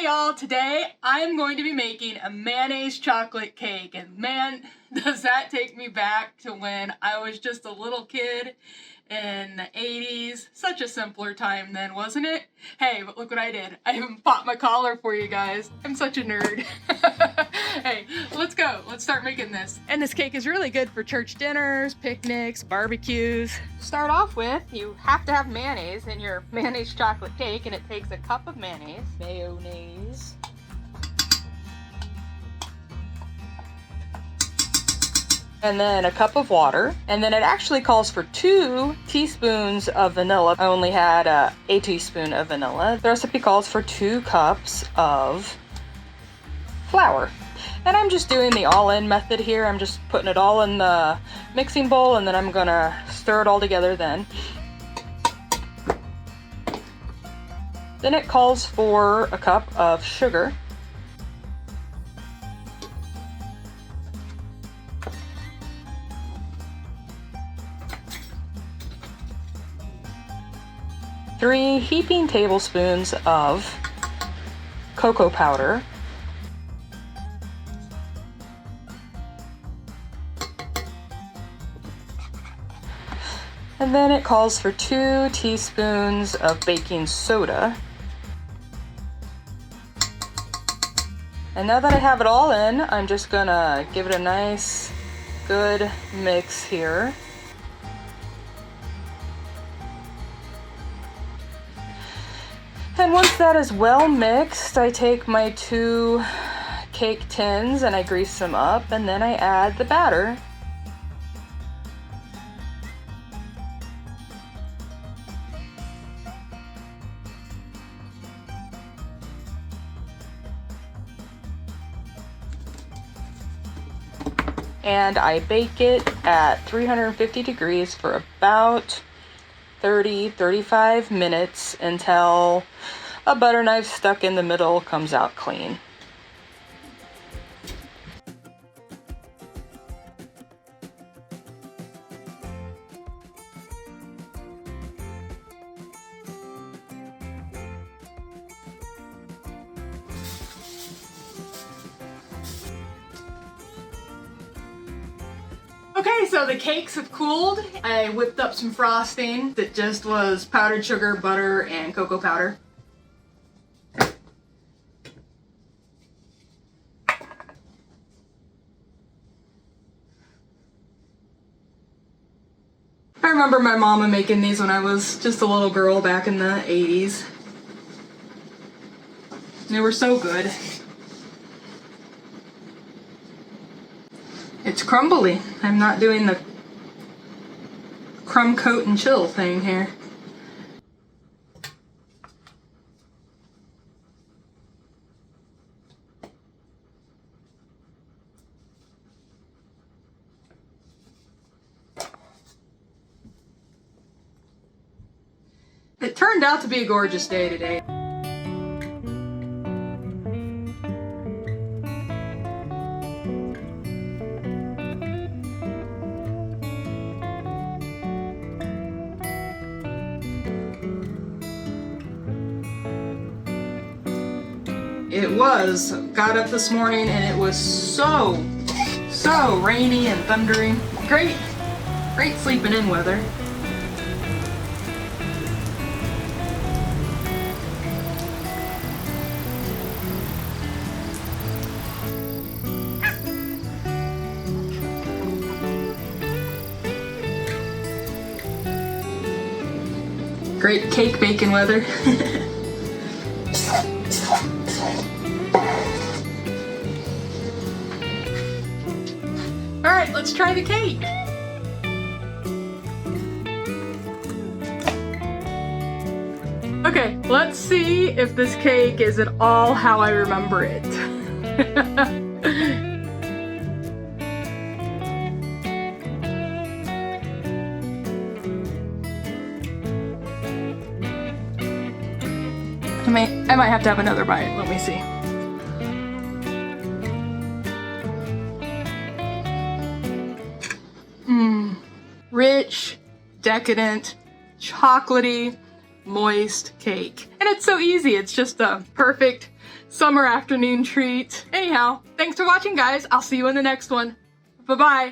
Hey y'all, today I'm going to be making a mayonnaise chocolate cake, and man, does that take me back to when I was just a little kid in the 80s. Such a simpler time then, wasn't it? Hey, but look what I did. I even popped my collar for you guys. I'm such a nerd. Hey, let's go. Let's start making this. And this cake is really good for church dinners, picnics, barbecues. Start off with, you have to have mayonnaise in your mayonnaise chocolate cake, and it takes a cup of mayonnaise. And then a cup of water, and then it actually calls for 2 teaspoons of vanilla. I only had a teaspoon of vanilla. The recipe calls for 2 cups of flour. And I'm just doing the all-in method here. I'm just putting it all in the mixing bowl, and then I'm gonna stir it all together then. Then it calls for a cup of sugar. Three heaping tablespoons of cocoa powder. And then it calls for 2 teaspoons of baking soda. And now that I have it all in, I'm just gonna give it a nice, good mix here. And once that is well mixed, I take my 2 cake tins and I grease them up, and then I add the batter. And I bake it at 350 degrees for about 30-35 minutes until a butter knife stuck in the middle comes out clean. Okay, so the cakes have cooled. I whipped up some frosting that just was powdered sugar, butter, and cocoa powder. I remember my mama making these when I was just a little girl back in the 80s. They were so good. It's crumbly. I'm not doing the crumb coat and chill thing here. It turned out to be a gorgeous day today. It was. Got up this morning and it was so rainy and thundery. Great sleeping in weather. Great cake baking weather. All right, let's try the cake. Okay, let's see if this cake is at all how I remember it. I might have to have another bite. Let me see. Rich, decadent, chocolatey, moist cake. And it's so easy. It's just a perfect summer afternoon treat. Anyhow, thanks for watching, guys. I'll see you in the next one. Bye-bye.